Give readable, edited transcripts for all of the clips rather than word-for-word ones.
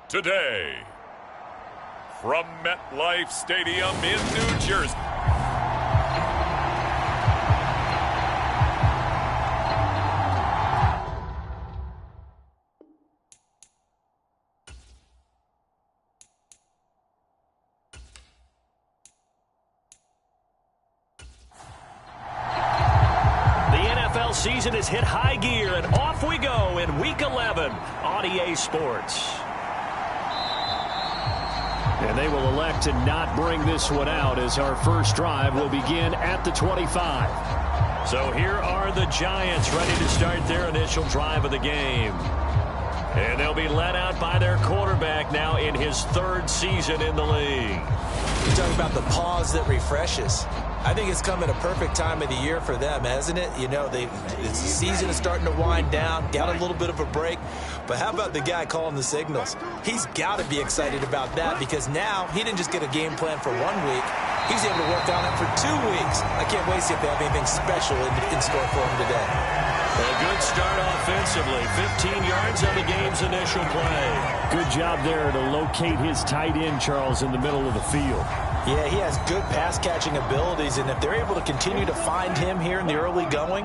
today, from MetLife Stadium in New Jersey. Season has hit high gear, and off we go in Week 11 on EA Sports. And they will elect to not bring this one out as our first drive will begin at the 25. So here are the Giants ready to start their initial drive of the game. And they'll be led out by their quarterback now in his third season in the league. You talk about the pause that refreshes. I think it's come at a perfect time of the year for them, hasn't it? You know, the season is starting to wind down, got a little bit of a break. But how about the guy calling the signals? He's got to be excited about that because now he didn't just get a game plan for 1 week. He's able to work on it for 2 weeks. I can't wait to see if they have anything special in store for him today. A good start offensively. 15 yards on the game's initial play. Good job there to locate his tight end, Charles, in the middle of the field. Yeah, he has good pass-catching abilities, and if they're able to continue to find him here in the early going,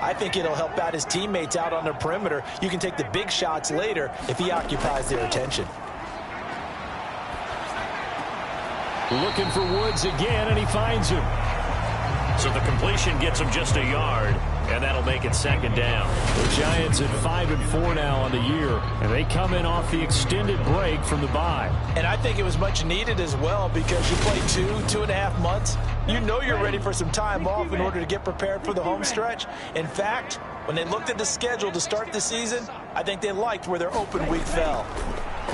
I think it'll help out his teammates out on the perimeter. You can take the big shots later if he occupies their attention. Looking for Woods again, and he finds him. So the completion gets him just a yard, and that'll make it second down. The Giants at 5-4 now on the year, and they come in off the extended break from the bye. And I think it was much needed as well because you play 2.5 months. You know you're ready for some time off in order to get prepared for the home stretch. In fact, when they looked at the schedule to start the season, I think they liked where their open week fell.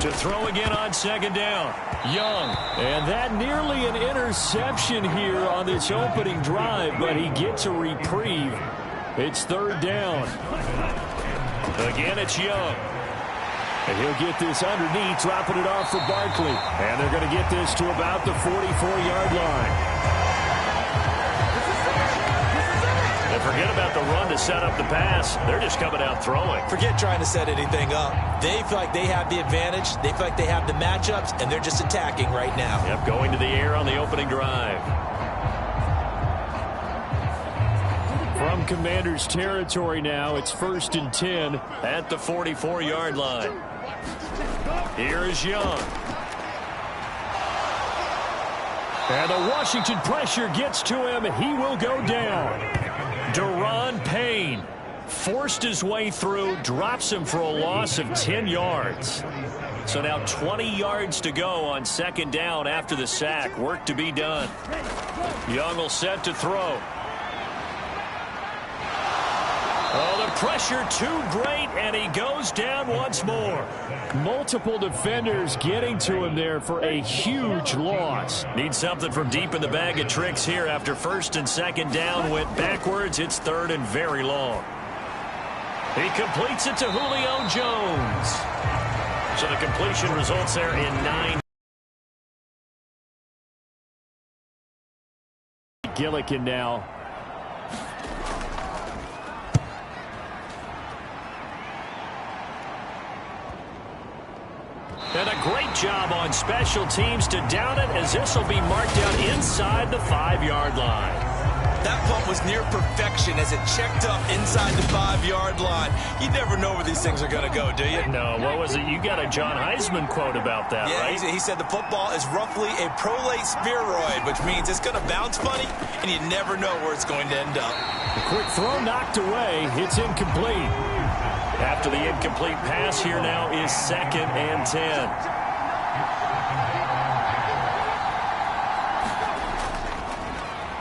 To throw again on second down, Young. And that nearly an interception here on this opening drive, but he gets a reprieve. It's third down. Again, it's Young. And he'll get this underneath, dropping it off for Barkley. And they're going to get this to about the 44-yard line. And forget about the run to set up the pass. They're just coming out throwing. Forget trying to set anything up. They feel like they have the advantage. They feel like they have the matchups, and they're just attacking right now. Yep, going to the air on the opening drive. From Commanders territory now, it's 1st and 10 at the 44-yard line. Here is Young. And the Washington pressure gets to him, and he will go down. Deron Payne forced his way through, drops him for a loss of 10 yards. So now 20 yards to go on second down after the sack. Work to be done. Young will set to throw. Oh, the pressure too great, and he goes down once more. Multiple defenders getting to him there for a huge loss. Need something from deep in the bag of tricks here after first and second down went backwards. It's third and very long. He completes it to Julio Jones. So the completion results there in 9. Gillikin now. And a great job on special teams to down it as this will be marked down inside the 5-yard line. That punt was near perfection as it checked up inside the 5-yard line. You never know where these things are going to go, do you? No, what was it? You got a John Heisman quote about that, right? Yeah, he said the football is roughly a prolate spheroid, which means it's going to bounce funny, and you never know where it's going to end up. A quick throw knocked away. It's incomplete. After the incomplete pass, here now is 2nd and 10.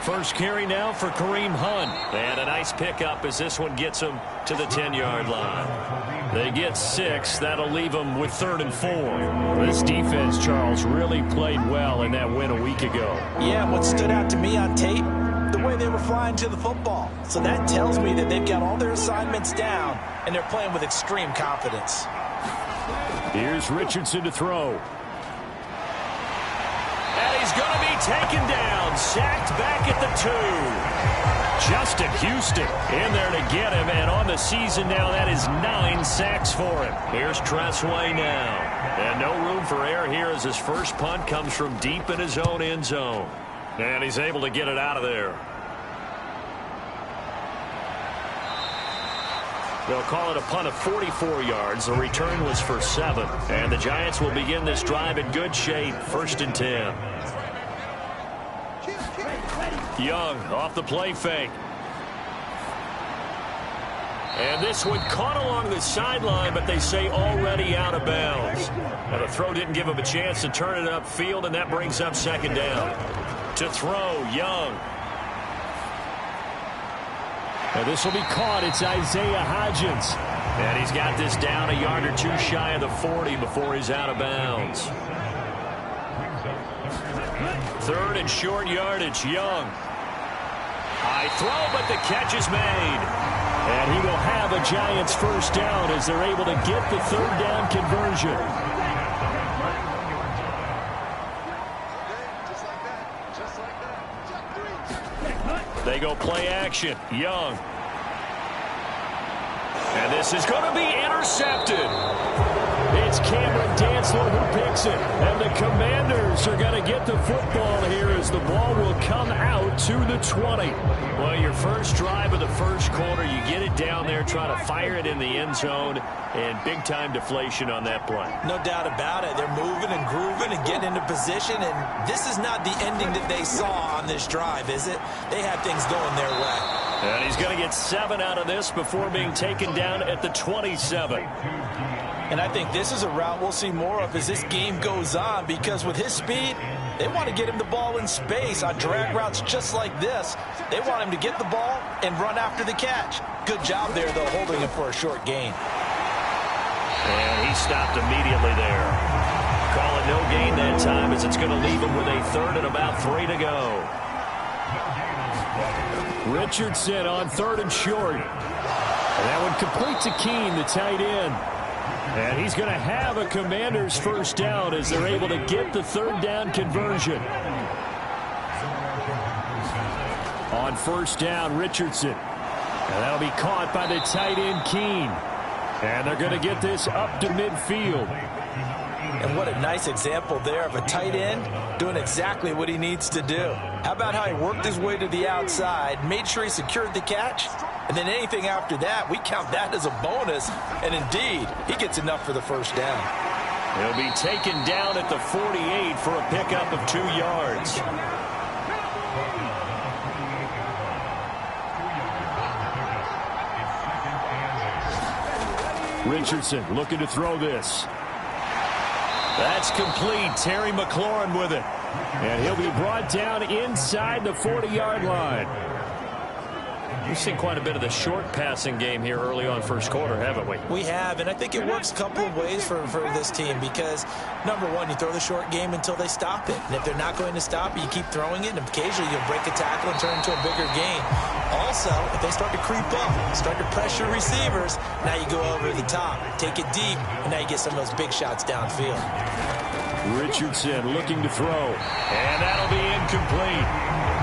First carry now for Kareem Hunt. And a nice pickup as this one gets him to the 10-yard line. They get 6. That'll leave them with 3rd and 4. This defense, Charles, really played well in that win a week ago. Yeah, what stood out to me on tape, the way they were flying to the football. So that tells me that they've got all their assignments down, and they're playing with extreme confidence. Here's Richardson to throw. And he's going to be taken down, sacked back at the 2. Justin Houston in there to get him, and on the season now, that is 9 sacks for him. Here's Tressway now. And no room for error here as his first punt comes from deep in his own end zone. And he's able to get it out of there. They'll call it a punt of 44 yards. The return was for 7. And the Giants will begin this drive in good shape, 1st and 10. Young off the play fake. And this one caught along the sideline, but they say already out of bounds. Now the throw didn't give him a chance to turn it upfield, and that brings up 2nd down. To throw, Young. And this will be caught. It's Isaiah Hodgins. And he's got this down a yard or 2 shy of the 40 before he's out of bounds. 3rd and short yardage, Young. High throw, but the catch is made. And he will have a Giants first down as they're able to get the 3rd down conversion. They go play action. Young. And this is going to be intercepted. It's Cameron Dantzler who picks it. And the Commanders are going to get the football here as the ball will come out to the 20. Well, your first drive of the first quarter, you get it down there, try to fire it in the end zone, and big-time deflation on that play. No doubt about it. They're moving and grooving and getting into position, and this is not the ending that they saw on this drive, is it? They had things going their way. And he's going to get 7 out of this before being taken down at the 27. And I think this is a route we'll see more of as this game goes on, because with his speed, they want to get him the ball in space on drag routes just like this. They want him to get the ball and run after the catch. Good job there, though, holding him for a short gain. And he stopped immediately there. Call it no gain that time as it's going to leave him with a 3rd and about 3 to go. Richardson on 3rd and short. And that one complete to Keene, the tight end. And he's going to have a Commanders first down as they're able to get the 3rd down conversion. On 1st down, Richardson. And that'll be caught by the tight end, Keene. And they're going to get this up to midfield. And what a nice example there of a tight end doing exactly what he needs to do. How about how he worked his way to the outside, made sure he secured the catch, and then anything after that, we count that as a bonus. And indeed, he gets enough for the first down. He'll be taken down at the 48 for a pickup of 2 yards. Richardson looking to throw this. That's complete. Terry McLaurin with it. And he'll be brought down inside the 40-yard line. We've seen quite a bit of the short passing game here early on first quarter, haven't we? We have, and I think it works a couple of ways for this team because, number one, you throw the short game until they stop it. And if they're not going to stop it, you keep throwing it, and occasionally you'll break a tackle and turn into a bigger gain. Also, if they start to creep up, start to pressure receivers, now you go over the top, take it deep, and now you get some of those big shots downfield. Richardson looking to throw. And that'll be incomplete.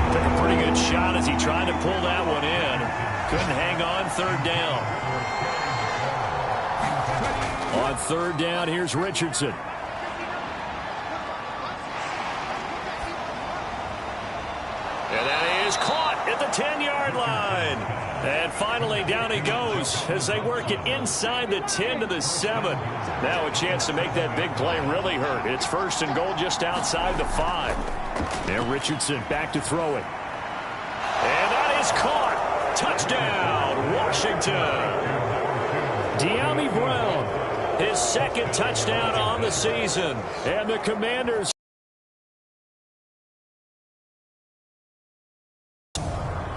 Took a pretty good shot as he tried to pull that one in. Couldn't hang on 3rd down. On 3rd down, here's Richardson. And that is caught at the 10-yard line. And finally, down he goes as they work it inside the 10 to the 7. Now a chance to make that big play really hurt. It's 1st and goal just outside the 5. And Richardson back to throw it. And that is caught. Touchdown, Washington. De'Ami Brown, his 2nd touchdown on the season. And the Commanders.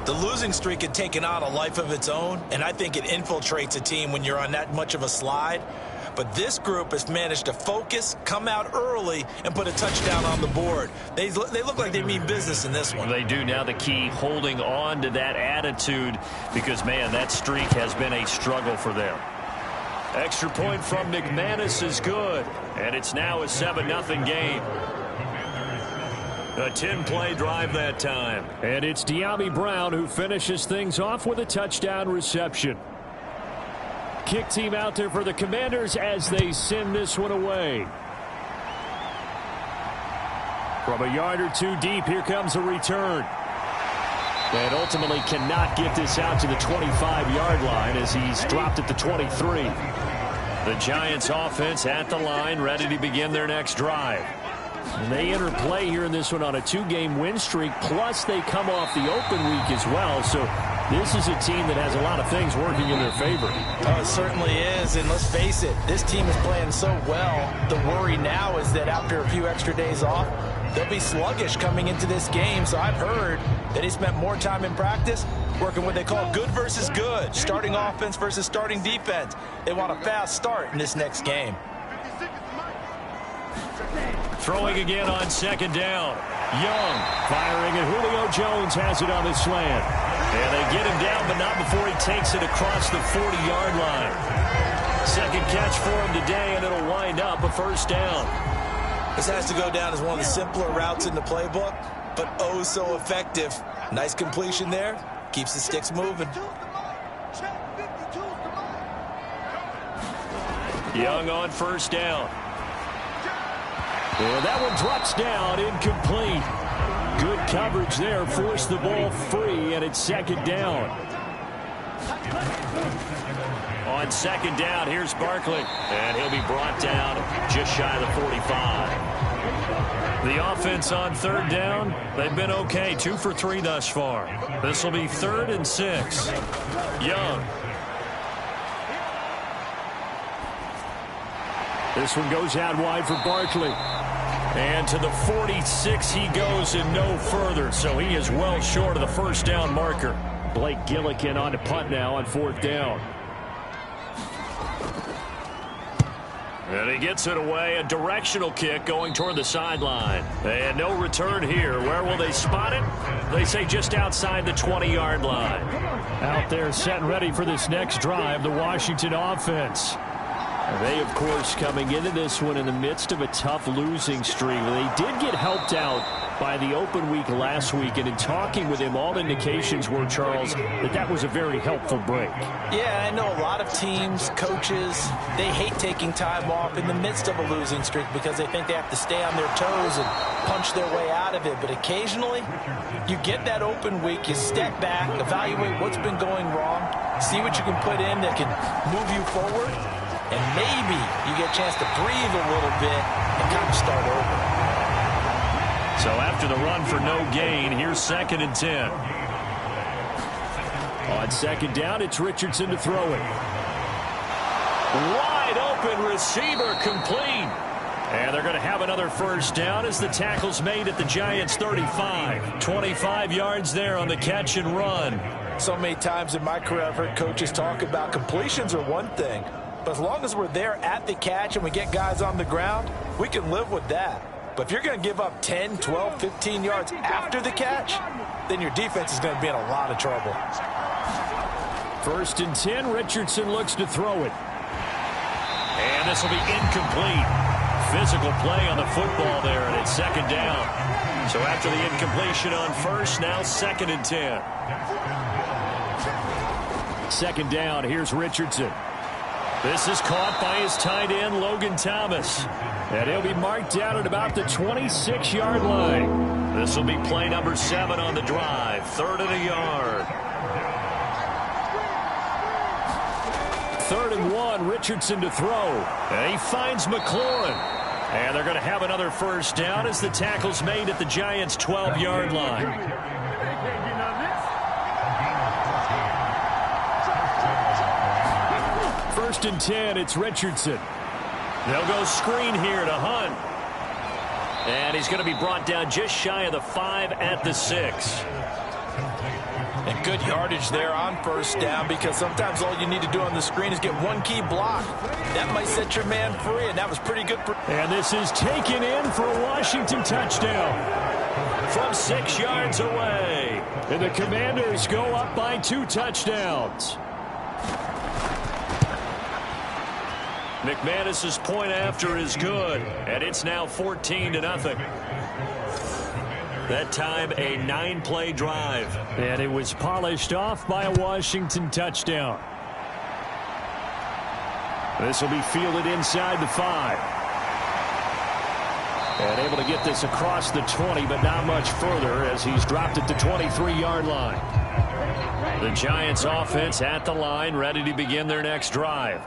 The losing streak had taken on a life of its own, and I think it infiltrates a team when you're on that much of a slide. But this group has managed to focus, come out early, and put a touchdown on the board. They look like they mean business in this one. They do. Now the key, holding on to that attitude because, man, that streak has been a struggle for them. Extra point from McManus is good, and it's now a 7-0 game. A 10-play drive that time. And it's De'Ami Brown who finishes things off with a touchdown reception. Kick team out there for the Commanders as they send this one away. From a yard or two deep, here comes a return. And ultimately cannot get this out to the 25-yard line as he's dropped at the 23. The Giants offense at the line, ready to begin their next drive. And they enter play here in this one on a 2-game win streak, plus they come off the open week as well. So this is a team that has a lot of things working in their favor. Oh, it certainly is, and let's face it, this team is playing so well. The worry now is that after a few extra days off, they'll be sluggish coming into this game. So I've heard that he spent more time in practice working what they call good versus good, starting offense versus starting defense. They want a fast start in this next game. Throwing again on second down. Young firing, and Julio Jones has it on the slant. And they get him down, but not before he takes it across the 40-yard line. Second catch for him today, and it'll wind up a first down. This has to go down as one of the simpler routes in the playbook, but oh so effective. Nice completion there. Keeps the sticks moving. Young on first down. And that one drops down, incomplete. Good coverage there, forced the ball free, and it's second down. On second down, here's Barkley. And he'll be brought down just shy of the 45. The offense on third down, they've been okay, 2 for 3 thus far. This will be 3rd and 6. Young. This one goes out wide for Barkley. And to the 46 he goes and no further, so he is well short of the first down marker. Blake Gillikin on to punt now on 4th down. And he gets it away, a directional kick going toward the sideline. And no return here. Where will they spot it? They say just outside the 20-yard line. Out there set and ready for this next drive, the Washington offense. They, of course, coming into this one in the midst of a tough losing streak. They did get helped out by the open week last week, and in talking with him, all indications were, Charles, that was a very helpful break. Yeah, I know a lot of teams, coaches, they hate taking time off in the midst of a losing streak because they think they have to stay on their toes and punch their way out of it. But occasionally, you get that open week, you step back, evaluate what's been going wrong, see what you can put in that can move you forward, and maybe you get a chance to breathe a little bit and kind of start over. So after the run for no gain, here's 2nd and 10. On second down, it's Richardson to throw it. Wide open receiver complete. And they're going to have another first down as the tackle's made at the Giants' 35. 25 yards there on the catch and run. So many times in my career I've heard coaches talk about completions are one thing. But as long as we're there at the catch and we get guys on the ground, we can live with that. But if you're going to give up 10, 12, 15 yards after the catch, then your defense is going to be in a lot of trouble. 1st and 10, Richardson looks to throw it. And this will be incomplete. Physical play on the football there, and it's 2nd down. So after the incompletion on first, now 2nd and 10. 2nd down, here's Richardson. This is caught by his tight end, Logan Thomas. And he'll be marked down at about the 26-yard line. This will be play number 7 on the drive. 3rd and a yard. 3rd and 1, Richardson to throw. And he finds McLaurin. And they're going to have another first down as the tackle's made at the Giants' 12-yard line. 1st and 10, it's Richardson. They'll go screen here to Hunt. And he's going to be brought down just shy of the 5 at the 6. And good yardage there on first down because sometimes all you need to do on the screen is get one key block. That might set your man free, and that was pretty good. And this is taken in for a Washington touchdown. From 6 yards away. And the Commanders go up by 2 touchdowns. McManus's point after is good, and it's now 14-0. That time, a 9-play drive. And it was polished off by a Washington touchdown. This will be fielded inside the 5. And able to get this across the 20, but not much further as he's dropped it to 23-yard line. The Giants offense at the line, ready to begin their next drive.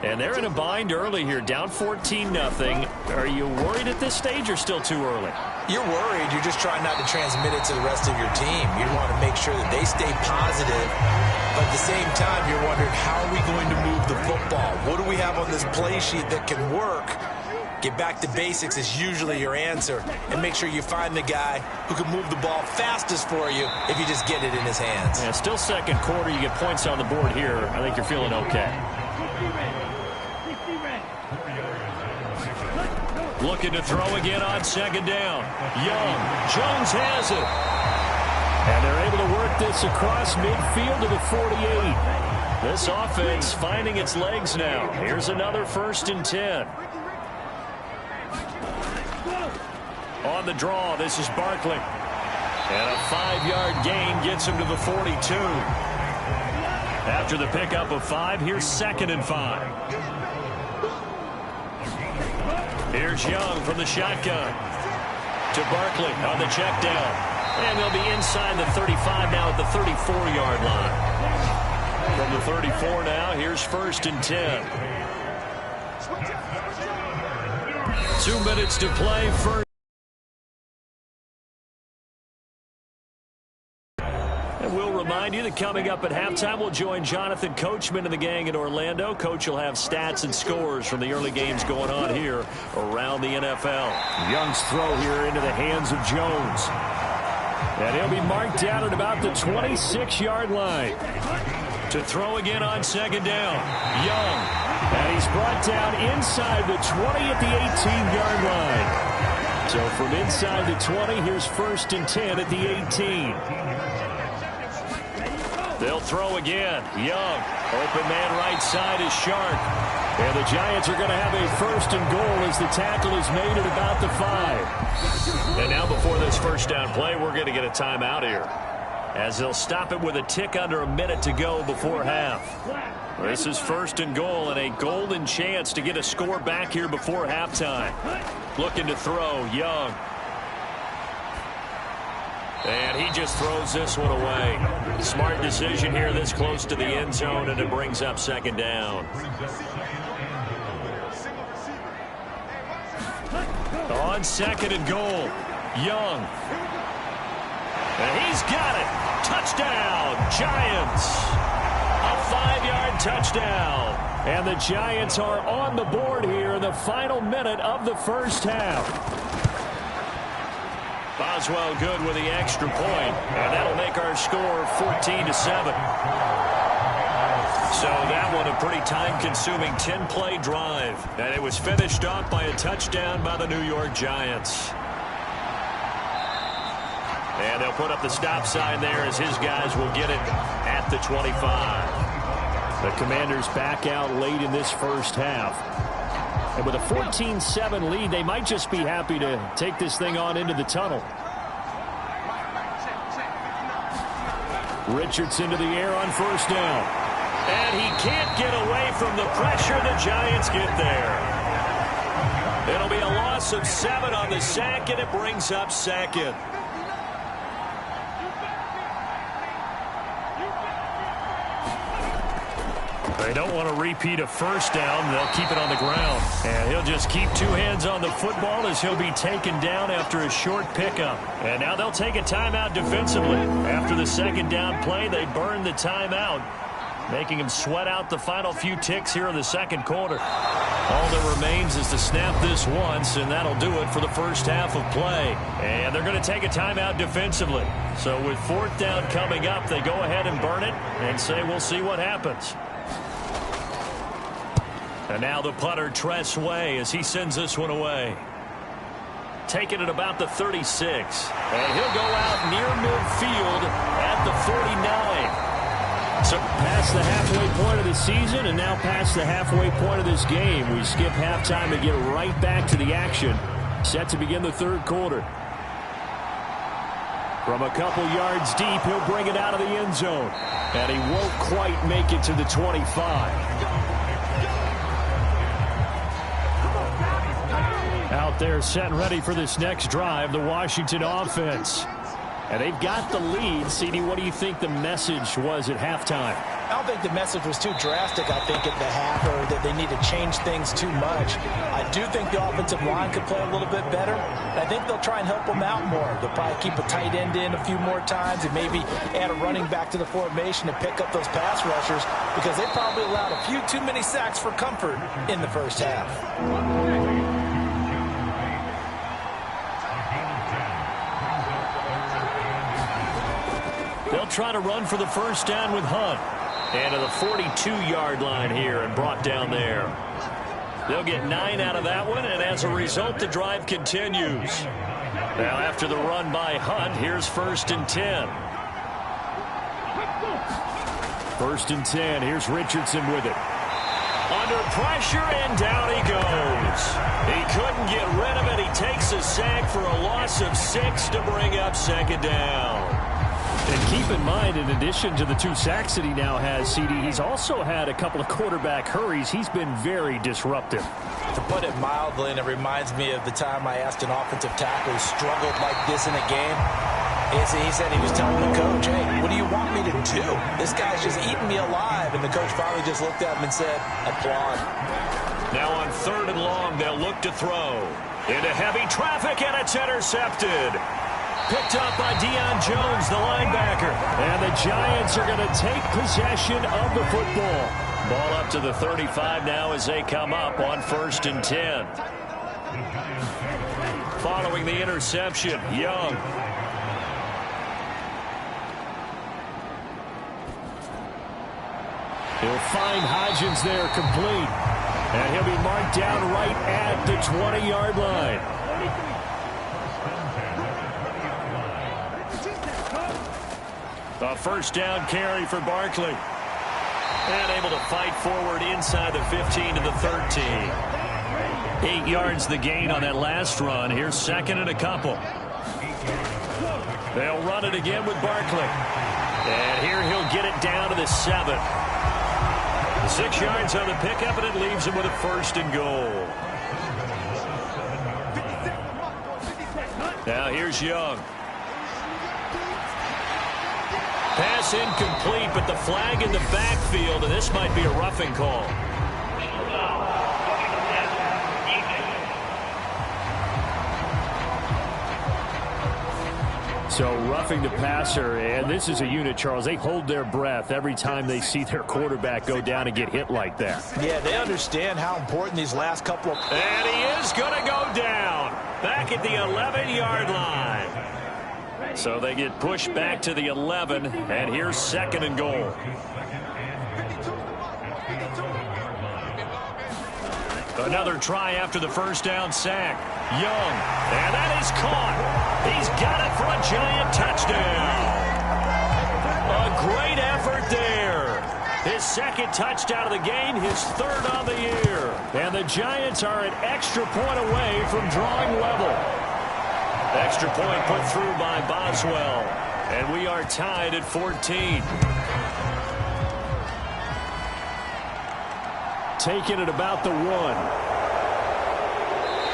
And they're in a bind early here, down 14-0. Are you worried at this stage or still too early? You're worried. You're just trying not to transmit it to the rest of your team. You want to make sure that they stay positive. But at the same time, you're wondering, how are we going to move the football? What do we have on this play sheet that can work? Get back to basics is usually your answer. And make sure you find the guy who can move the ball fastest for you if you just get it in his hands. Yeah, still second quarter. You get points on the board here. I think you're feeling okay. Looking to throw again on second down. Young. Jones has it. And they're able to work this across midfield to the 48. This offense finding its legs now. Here's another 1st and 10. On the draw, this is Barkley. And a 5-yard gain gets him to the 42. After the pickup of 5, here's 2nd and 5. Here's Young from the shotgun to Barkley on the check down. And they'll be inside the 35 now at the 34-yard line. From the 34 now, here's 1st and 10. 2 minutes to play. First. And we'll remind you that coming up at halftime, we'll join Jonathan Coachman and the gang in Orlando. Coach will have stats and scores from the early games going on here around the NFL. Young's throw here into the hands of Jones. And he'll be marked down at about the 26-yard line. To throw again on second down. Young. And he's brought down inside the 20 at the 18-yard line. So from inside the 20, here's 1st and 10 at the 18. They'll throw again. Young. Open man right side is Sharp. And the Giants are going to have a 1st and goal as the tackle is made at about the 5. And now before this first down play, we're going to get a timeout here, as they'll stop it with a tick under a minute to go before half. This is 1st and goal and a golden chance to get a score back here before halftime. Looking to throw. Young. And he just throws this one away. Smart decision here this close to the end zone, and it brings up 2nd down. On 2nd and goal, Young. And he's got it. Touchdown, Giants. A 5-yard touchdown. And the Giants are on the board here in the final minute of the first half. Boswell good with the extra point, and that'll make our score 14-7. So that one a pretty time-consuming 10-play drive, and it was finished off by a touchdown by the New York Giants. And they'll put up the stop sign there as his guys will get it at the 25. The Commanders back out late in this first half. And with a 14-7 lead, they might just be happy to take this thing on into the tunnel. Richardson to the air on 1st down. And he can't get away from the pressure. The Giants get there. It'll be a loss of 7 on the sack, and it brings up 2nd. They don't want to repeat a first down. They'll keep it on the ground. And he'll just keep 2 hands on the football as he'll be taken down after a short pickup. And now they'll take a timeout defensively. After the 2nd down play, they burn the timeout, making him sweat out the final few ticks here in the 2nd quarter. All that remains is to snap this once, and that'll do it for the first half of play. And they're going to take a timeout defensively. So with 4th down coming up, they go ahead and burn it and say we'll see what happens. And now the punter, Tress Way, as he sends this one away. Taking it about the 36. And he'll go out near midfield at the 49. So past the halfway point of the season and now past the halfway point of this game. We skip halftime and get right back to the action. Set to begin the 3rd quarter. From a couple yards deep, he'll bring it out of the end zone. And he won't quite make it to the 25. Out there set and ready for this next drive, the Washington offense. And they've got the lead. CD, what do you think the message was at halftime? I don't think the message was too drastic, I think, at the half, or that they need to change things too much. I do think the offensive line could play a little bit better. I think they'll try and help them out more. They'll probably keep a tight end in a few more times and maybe add a running back to the formation to pick up those pass rushers, because they probably allowed a few too many sacks for comfort in the first half. They'll try to run for the first down with Hunt. And to the 42-yard line here and brought down there. They'll get 9 out of that one, and as a result, the drive continues. Now, after the run by Hunt, here's 1st and 10. 1st and 10. Here's Richardson with it. Under pressure, and down he goes. He couldn't get rid of it. He takes a sack for a loss of 6 to bring up 2nd down. And keep in mind, in addition to the 2 sacks that he now has, CD, he's also had a couple of quarterback hurries. He's been very disruptive. To put it mildly, and it reminds me of the time I asked an offensive tackle who struggled like this in a game. He said he was telling the coach, hey, what do you want me to do? This guy's just eating me alive. And the coach finally just looked at him and said, applaud. Now on 3rd and long, they'll look to throw. Into heavy traffic, and it's intercepted. Picked up by Deion Jones, the linebacker. And the Giants are going to take possession of the football. Ball up to the 35 now as they come up on 1st and 10. Following the interception, Young. He'll find Hodgins there complete. And he'll be marked down right at the 20-yard line. A 1st down carry for Barkley. And able to fight forward inside the 15 to the 13. 8 yards the gain on that last run. Here's 2nd and a couple. They'll run it again with Barkley. And here he'll get it down to the 7. 6 yards on the pickup, and it leaves him with a 1st and goal. Now here's Young. Pass incomplete, but the flag in the backfield, and this might be a roughing call. So roughing the passer, and this is a unit, Charles. They hold their breath every time they see their quarterback go down and get hit like that. Yeah, they understand how important these last couple of... And he is going to go down back at the 11-yard line. So they get pushed back to the 11, and here's 2nd and goal. Another try after the 1st down sack. Young, and that is caught. He's got it for a Giant touchdown. A great effort there. His 2nd touchdown of the game, his 3rd on the year. And the Giants are an extra point away from drawing level. Extra point put through by Boswell. And we are tied at 14. Taking it about the 1.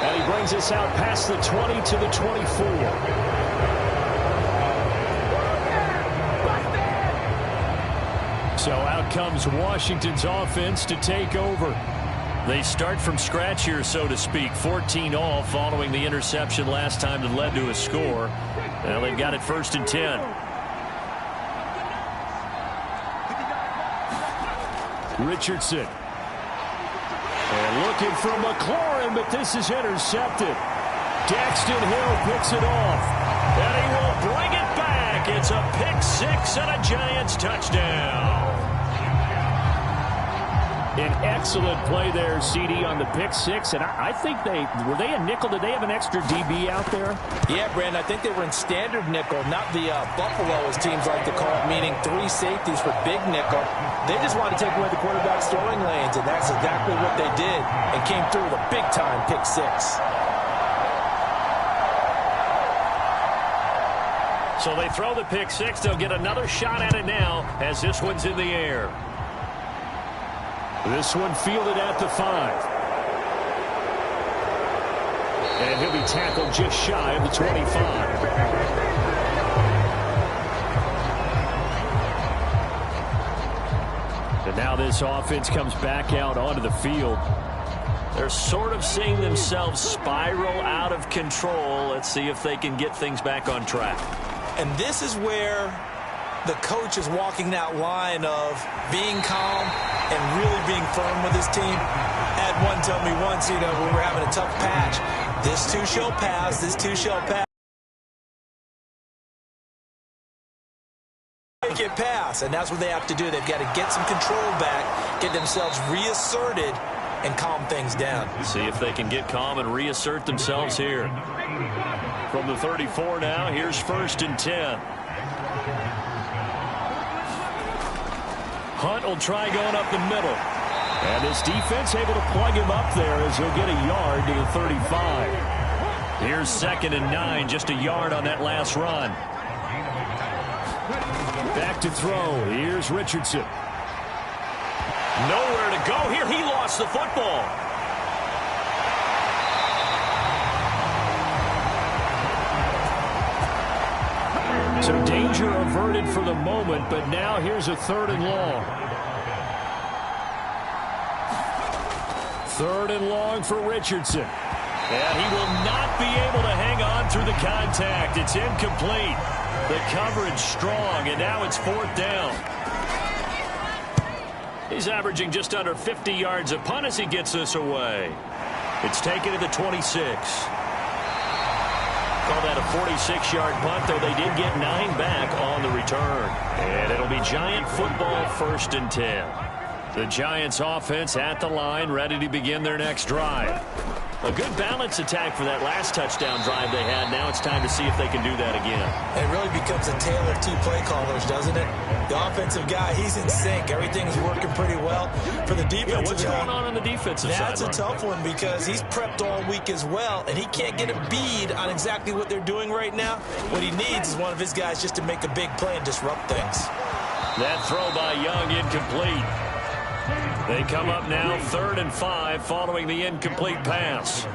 And he brings us out past the 20 to the 24. So out comes Washington's offense to take over. They start from scratch here, so to speak. 14 all following the interception last time that led to a score. Now they've got it 1st and 10. Richardson. And looking for McLaurin, but this is intercepted. Daxton Hill picks it off. And he will bring it back. It's a pick-6 and a Giants touchdown. An excellent play there, CD, on the pick-6. And I think were they a nickel? Did they have an extra DB out there? Yeah, Brandon, I think they were in standard nickel, not the Buffalo, as teams like to call it, meaning 3 safeties for big nickel. They just wanted to take away the quarterback's throwing lanes, and that's exactly what they did, and came through with a big-time pick-6. So they throw the pick six. They'll get another shot at it now as this one's in the air. This one fielded at the 5. And he'll be tackled just shy of the 25. And now this offense comes back out onto the field. They're sort of seeing themselves spiral out of control. Let's see if they can get things back on track. And this is where the coach is walking that line of being calm and really being firm with his team. Had one tell me once, when we were having a tough patch, this too shall pass, this too shall pass. Make it pass, and that's what they have to do. They've got to get some control back, get themselves reasserted, and calm things down. See if they can get calm and reassert themselves here. From the 34 now, here's 1st and 10. Hunt will try going up the middle. And this defense able to plug him up there as he'll get a yard to the 35. Here's 2nd and 9, just a yard on that last run. Back to throw. Here's Richardson. Nowhere to go here. He lost the football. So danger averted for the moment, but now here's a 3rd and long. 3rd and long for Richardson. And he will not be able to hang on through the contact. It's incomplete. The coverage strong, and now it's 4th down. He's averaging just under 50 yards a punt as he gets this away. It's taken to the 26. Call that a 46-yard punt, though they did get 9 back on the return. And it'll be Giant football, 1st and 10. The Giants offense at the line, ready to begin their next drive. A good balance attack for that last touchdown drive they had. Now it's time to see if they can do that again. It really becomes a tale of 2 play callers, doesn't it? The offensive guy, he's in sync. Everything's working pretty well. For the defensive guy, what's going on the defensive side? That's a tough one because he's prepped all week as well, and he can't get a bead on exactly what they're doing right now. What he needs is one of his guys just to make a big play and disrupt things. That throw by Young incomplete. They come up now 3rd and 5 following the incomplete pass.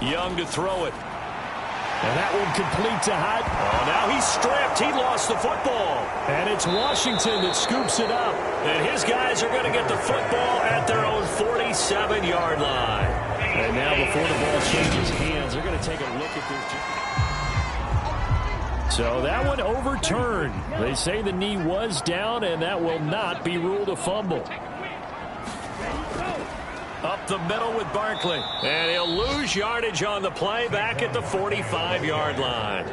Young to throw it. And that one complete to Hunt. Oh, now he's stripped. He lost the football. And it's Washington that scoops it up. And his guys are going to get the football at their own 47-yard line. And now before the ball changes hands, they're going to take a look at this. So that one overturned. They say the knee was down, and that will not be ruled a fumble. Up the middle with Barkley. And he'll lose yardage on the play back at the 45-yard line.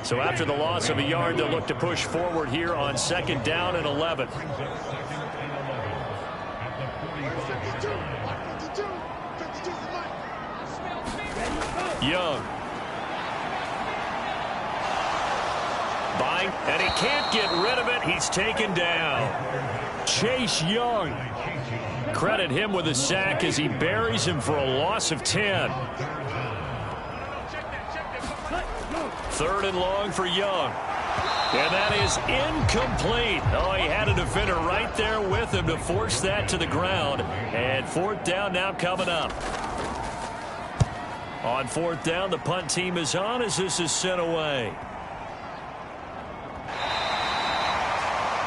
So after the loss of a yard, they'll look to push forward here on 2nd down and 11. Young. Buying, and he can't get rid of it. He's taken down. Chase Young. Credit him with a sack as he buries him for a loss of 10. 3rd and long for Young. And that is incomplete. Oh, he had a defender right there with him to force that to the ground. And 4th down now coming up. On 4th down, the punt team is on as this is sent away.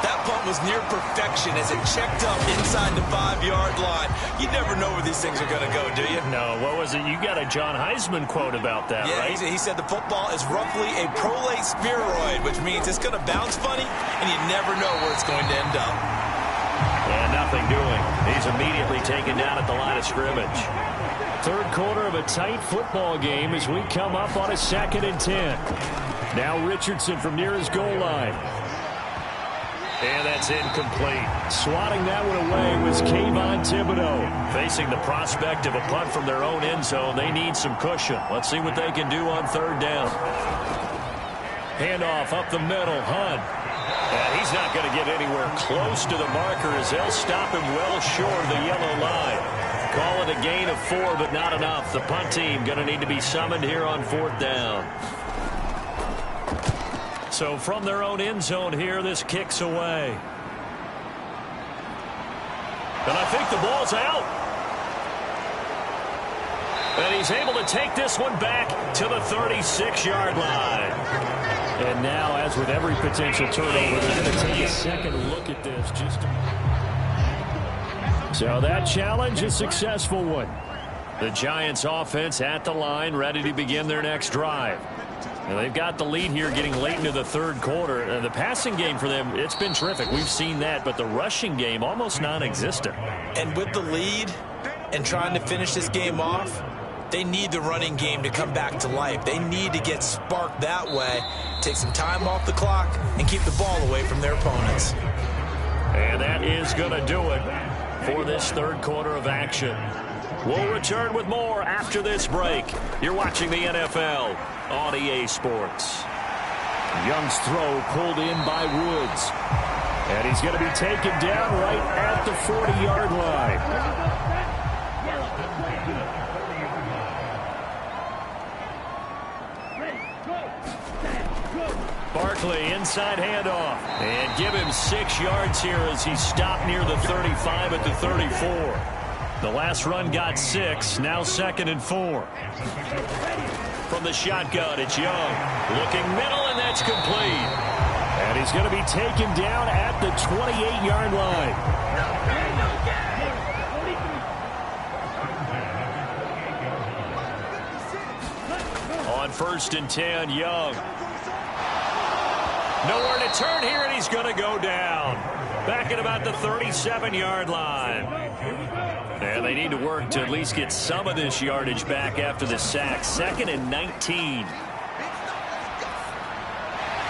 That punt was near perfection as it checked up inside the 5-yard line. You never know where these things are going to go, do you? No, what was it? You got a John Heisman quote about that, yeah, right? He said the football is roughly a prolate spheroid, which means it's going to bounce funny, and you never know where it's going to end up. And nothing doing. He's immediately taken down at the line of scrimmage. 3rd quarter of a tight football game as we come up on a 2nd and 10. Now Richardson from near his goal line. And that's incomplete. Swatting that one away was Kayvon Thibodeau. Facing the prospect of a punt from their own end zone, they need some cushion. Let's see what they can do on 3rd down. Handoff up the middle, Hunt. And he's not going to get anywhere close to the marker as they'll stop him well short of the yellow line. call it a gain of 4, but not enough. The punt team going to need to be summoned here on 4th down. So from their own end zone here, this kicks away. And I think the ball's out. And he's able to take this one back to the 36-yard line. And now, as with every potential turnover, they're going to take a second look at this. So that challenge, a successful one. The Giants offense at the line, ready to begin their next drive. Now, they've got the lead here getting late into the third quarter. The passing game for them, it's been terrific. We've seen that, but the rushing game almost non-existent. And with the lead and trying to finish this game off, they need the running game to come back to life. They need to get sparked that way, take some time off the clock, and keep the ball away from their opponents. And that is going to do it for this third quarter of action. We'll return with more after this break. You're watching the NFL on EA Sports. Young's throw pulled in by Woods. And he's going to be taken down right at the 40-yard line. Barkley, inside handoff. And give him 6 yards here as he stopped near the 35 at the 34. The last run got 6, now 2nd and 4. From the shotgun, it's Young. Looking middle, and that's complete. And he's going to be taken down at the 28-yard line. On 1st and 10, Young. Nowhere to turn here, and he's going to go down. Back at about the 37-yard line. And they need to work to at least get some of this yardage back after the sack. 2nd and 19.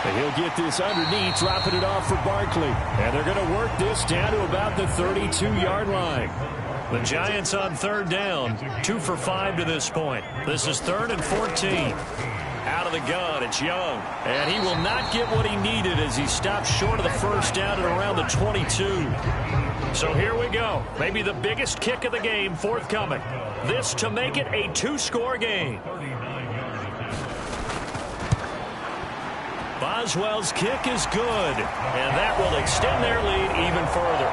And he'll get this underneath, dropping it off for Barkley. And they're going to work this down to about the 32-yard line. The Giants on 3rd down, 2 for 5 to this point. This is 3rd and 14. Out of the gun, it's Young. And he will not get what he needed as he stopped short of the first down at around the 22. So here we go. Maybe the biggest kick of the game forthcoming. This to make it a 2-score game. Boswell's kick is good. And that will extend their lead even further.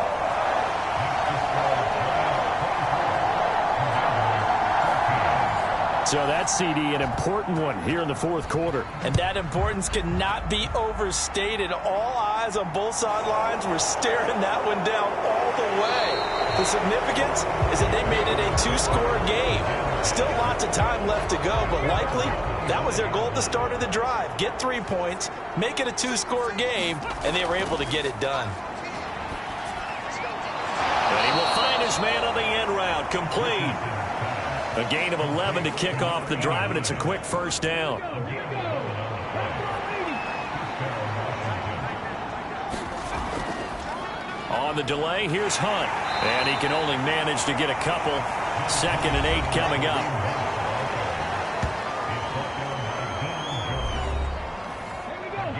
So that CD, an important one here in the 4th quarter. And that importance cannot be overstated. All eyes on both sidelines were staring that one down all the way. The significance is that they made it a 2-score game. Still lots of time left to go, but likely that was their goal at the start of the drive. Get 3 points, make it a 2-score game, and they were able to get it done. And he will find his man on the end route, complete. A gain of 11 to kick off the drive, and it's a quick first down. On the delay, here's Hunt. And he can only manage to get a couple. 2nd and 8 coming up.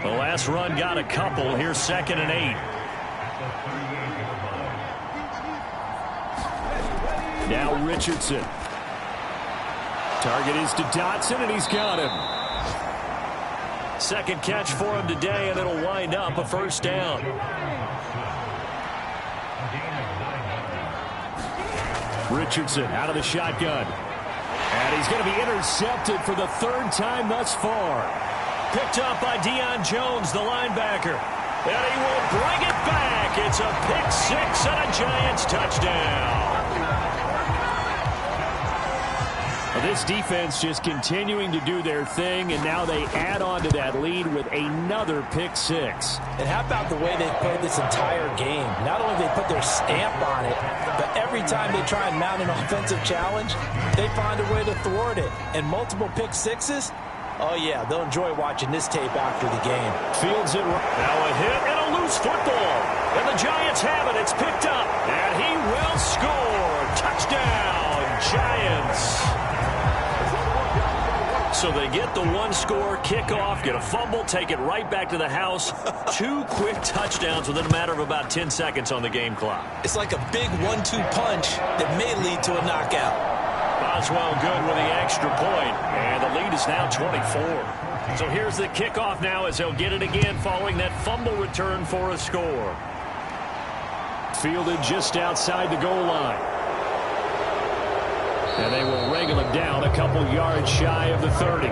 The last run got a couple. Here's 2nd and 8. Now Richardson. Target is to Dotson, and he's got him. Second catch for him today, and it'll wind up a first down. Richardson out of the shotgun. And he's going to be intercepted for the 3rd time thus far. Picked up by Deion Jones, the linebacker. And he will bring it back. It's a pick 6 and a Giants touchdown. This defense just continuing to do their thing, and now they add on to that lead with another pick 6. And how about the way they played this entire game? Not only they put their stamp on it, but every time they try and mount an offensive challenge, they find a way to thwart it. And multiple pick 6s, oh yeah, they'll enjoy watching this tape after the game. Fields it. Now a hit and a loose football. And the Giants have it. It's picked up. And he will score. Touchdown, Giants. So they get the one-score kickoff, get a fumble, take it right back to the house. 2 quick touchdowns within a matter of about 10 seconds on the game clock. It's like a big 1-2 punch that may lead to a knockout. Boswell good with the extra point, and the lead is now 24. So here's the kickoff now as they'll get it again following that fumble return for a score. Fielded just outside the goal line. And they will wrangle him down a couple yards shy of the 30.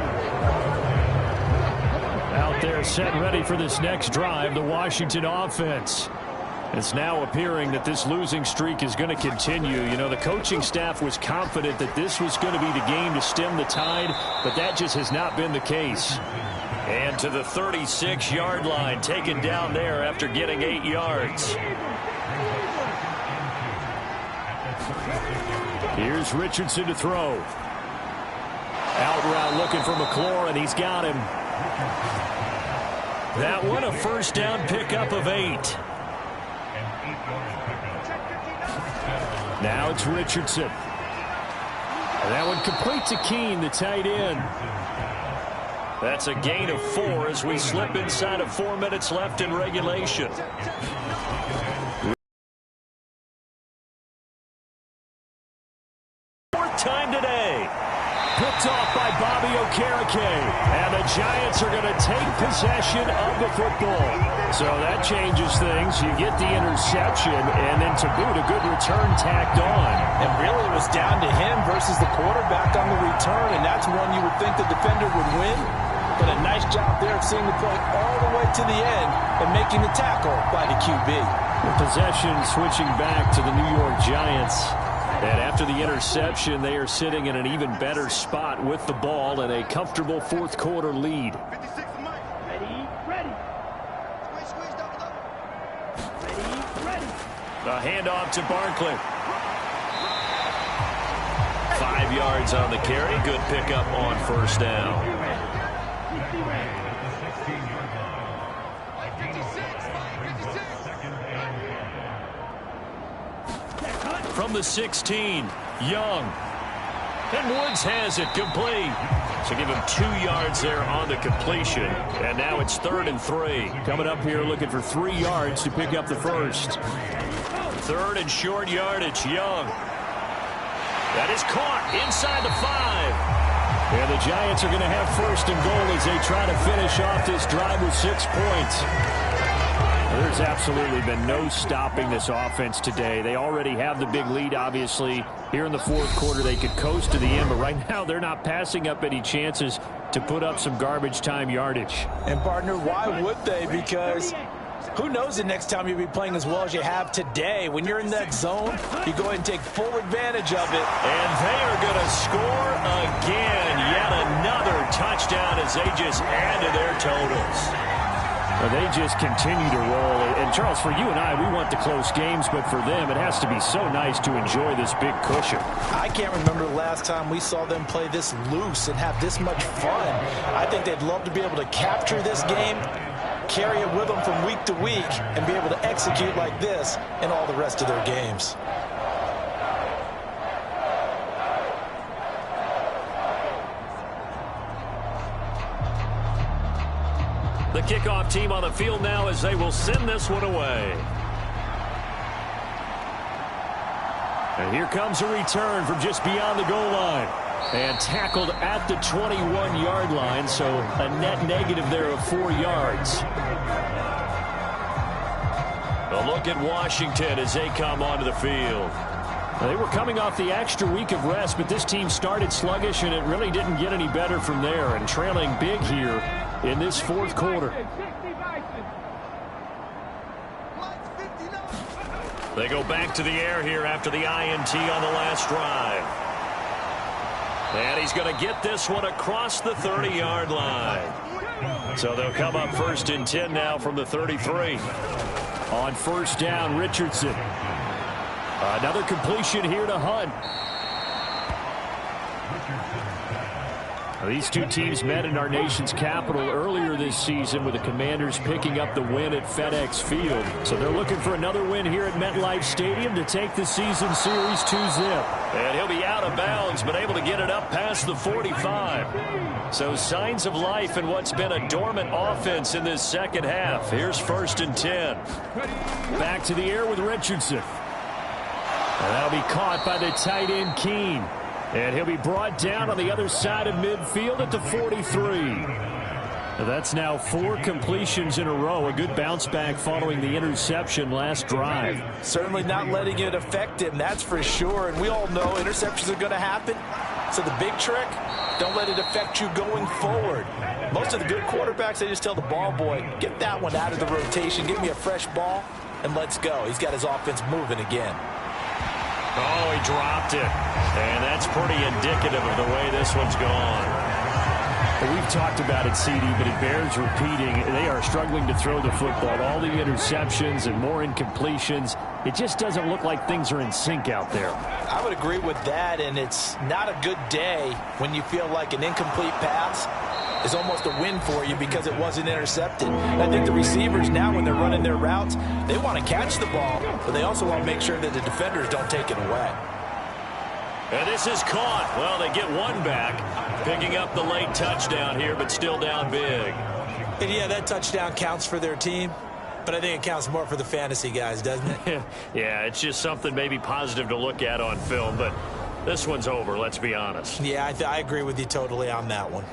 Out there set ready for this next drive, the Washington offense. It's now appearing that this losing streak is going to continue. You know, the coaching staff was confident that this was going to be the game to stem the tide, but that just has not been the case. And to the 36-yard line, taken down there after getting 8 yards. Here's Richardson to throw. Out route looking for McLaurin. He's got him. That one a first down pickup of 8. Now it's Richardson. And that one complete to Keene, the tight end. That's a gain of 4 as we slip inside of 4 minutes left in regulation. Fourth time today. Picked off by Bobby Okereke. And the Giants are going to take possession of the football. So that changes things. You get the interception, and then to boot, a good return tacked on. And really it was down to him versus the quarterback on the return, and that's one you would think the defender would win. But a nice job there of seeing the play all the way to the end and making the tackle by the QB. The possession switching back to the New York Giants. And after the interception, they are sitting in an even better spot with the ball and a comfortable fourth quarter lead. A handoff to Barkley. 5 yards on the carry. Good pickup on first down. From the 16, Young. And Woods has it complete. So give him 2 yards there on the completion. And now it's 3rd and 3. Coming up here looking for 3 yards to pick up the first. 3rd and short yardage, Young. That is caught inside the 5. And the Giants are going to have 1st and goal as they try to finish off this drive with 6 points. There's absolutely been no stopping this offense today. They already have the big lead, obviously. Here in the fourth quarter, they could coast to the end, but right now they're not passing up any chances to put up some garbage time yardage. And, partner, why would they? Because who knows the next time you'll be playing as well as you have today. When you're in that zone, you go ahead and take full advantage of it. And they are going to score again. Yet another touchdown as they just add to their totals. Well, they just continue to roll. And, Charles, for you and I, we want the close games, but for them, it has to be so nice to enjoy this big cushion. I can't remember the last time we saw them play this loose and have this much fun. I think they'd love to be able to capture this game, carry it with them from week to week, and be able to execute like this in all the rest of their games. The kickoff team on the field now as they will send this one away. And here comes a return from just beyond the goal line. And tackled at the 21-yard line, so a net negative there of 4 yards. A look at Washington as they come onto the field. They were coming off the extra week of rest, but this team started sluggish, and it really didn't get any better from there. And trailing big here in this fourth quarter. They go back to the air here after the INT on the last drive. And he's going to get this one across the 30-yard line. So they'll come up 1st and 10 now from the 33. On first down, Richardson. Another completion here to Hunt. These two teams met in our nation's capital earlier this season with the Commanders picking up the win at FedEx Field. So they're looking for another win here at MetLife Stadium to take the season series 2-zip. And he'll be out of bounds, but able to get it up past the 45. So signs of life in what's been a dormant offense in this second half. Here's 1st and 10. Back to the air with Richardson. And that'll be caught by the tight end Keene. And he'll be brought down on the other side of midfield at the 43. That's now 4 completions in a row. A good bounce back following the interception last drive. Certainly not letting it affect him, that's for sure. And we all know interceptions are going to happen. So the big trick, don't let it affect you going forward. Most of the good quarterbacks, they just tell the ball boy, get that one out of the rotation, give me a fresh ball, and let's go. He's got his offense moving again. Oh, he dropped it. And that's pretty indicative of the way this one's gone. We've talked about it, CD, but it bears repeating. They are struggling to throw the football. All the interceptions and more incompletions. It just doesn't look like things are in sync out there. I would agree with that, and it's not a good day when you feel like an incomplete pass is almost a win for you because it wasn't intercepted. And I think the receivers now, when they're running their routes, they want to catch the ball, but they also want to make sure that the defenders don't take it away. And this is caught. Well, they get one back, picking up the late touchdown here, but still down big. And yeah, that touchdown counts for their team, but I think it counts more for the fantasy guys, doesn't it? Yeah, it's just something maybe positive to look at on film, but this one's over, let's be honest. Yeah, I agree with you totally on that one.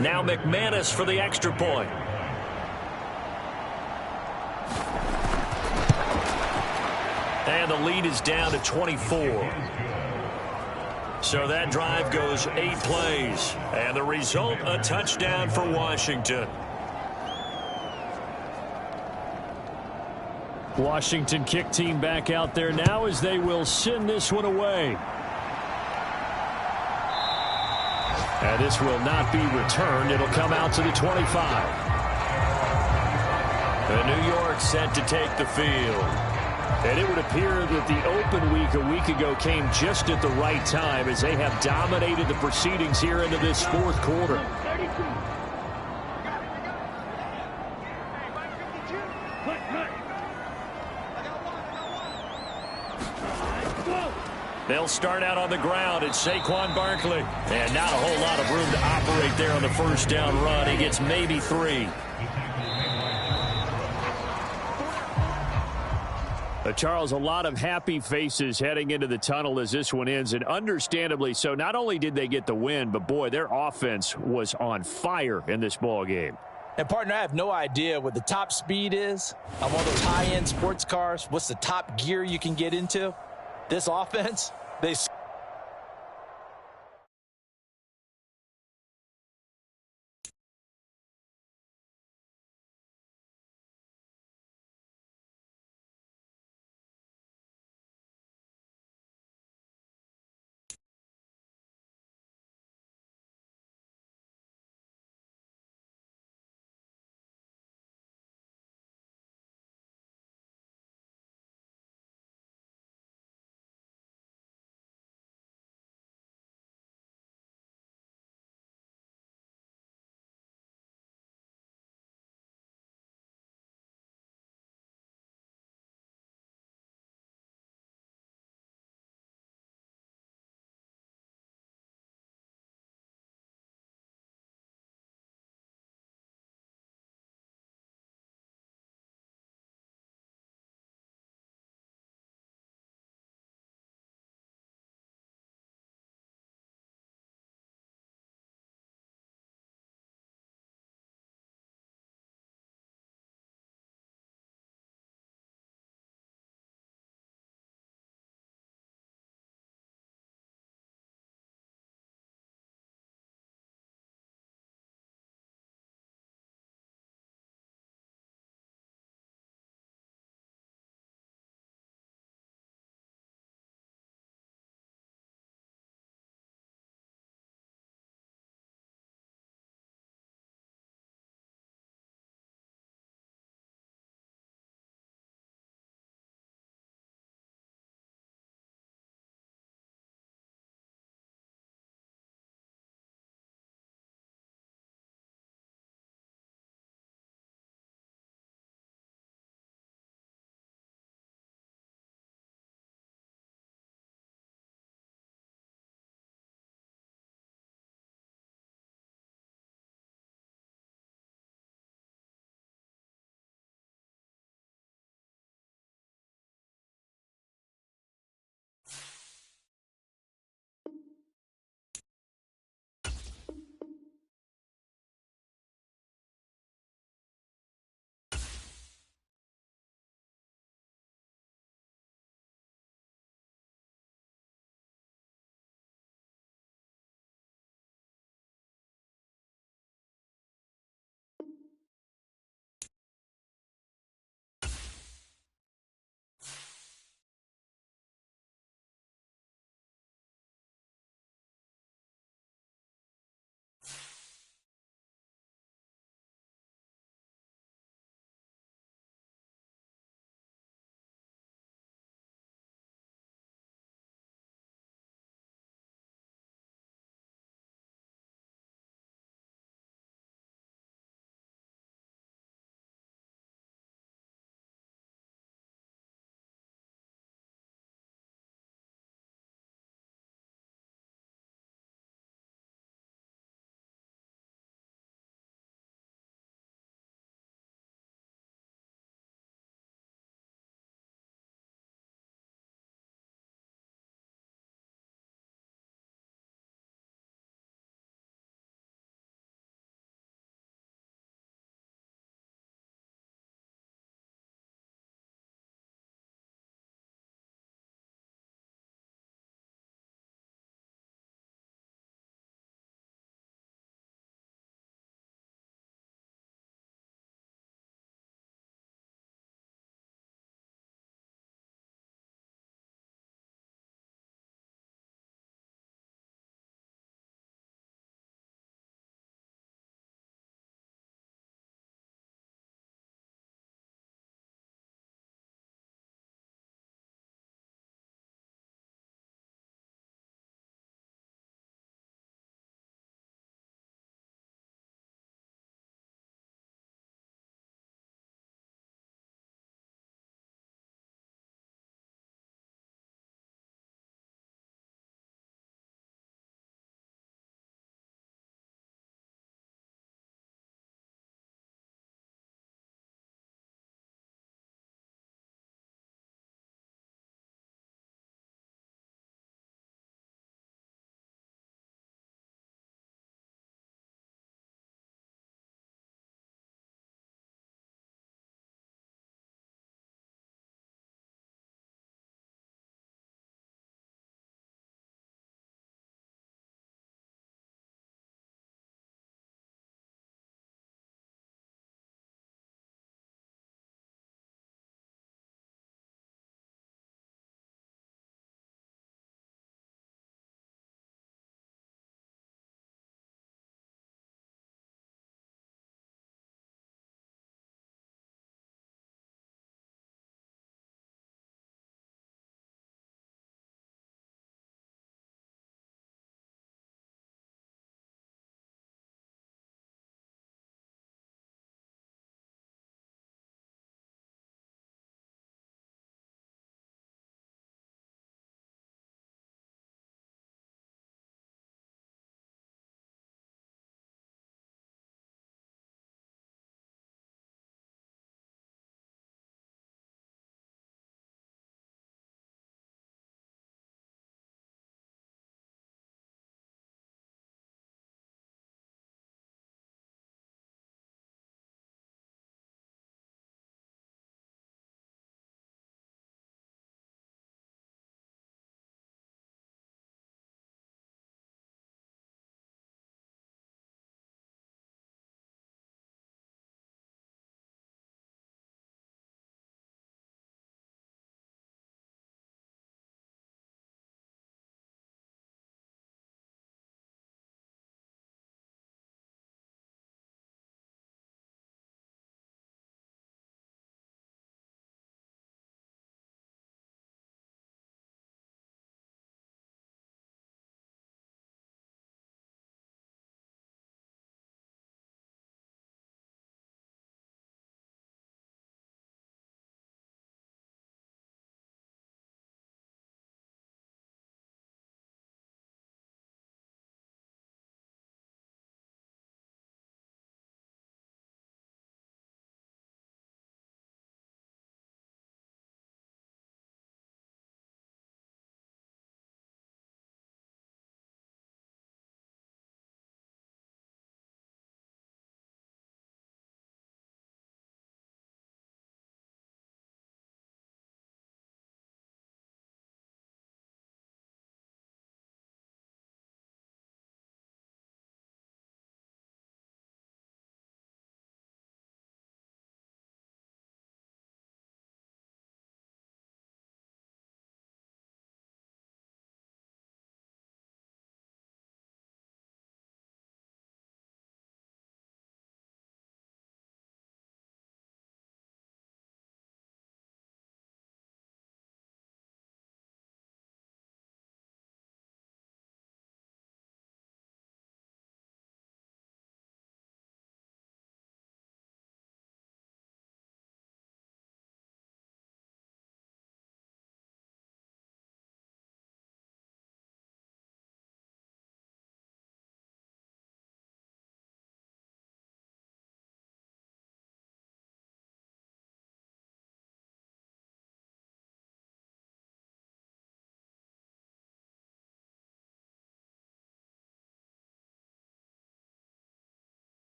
Now McManus for the extra point. And the lead is down to 24. So that drive goes 8 plays. And the result, a touchdown for Washington. Washington kick team back out there now as they will send this one away. And this will not be returned. It'll come out to the 25. And New York set to take the field. And it would appear that the open week a week ago came just at the right time as they have dominated the proceedings here into this 4th quarter. They'll start out on the ground. It's Saquon Barkley. And not a whole lot of room to operate there on the first down run. He gets maybe 3. Charles, a lot of happy faces heading into the tunnel as this one ends, and understandably so. Not only did they get the win, but boy, their offense was on fire in this ball game. And partner, I have no idea what the top speed is on one of those high-end sports cars. What's the top gear you can get into? This offense, they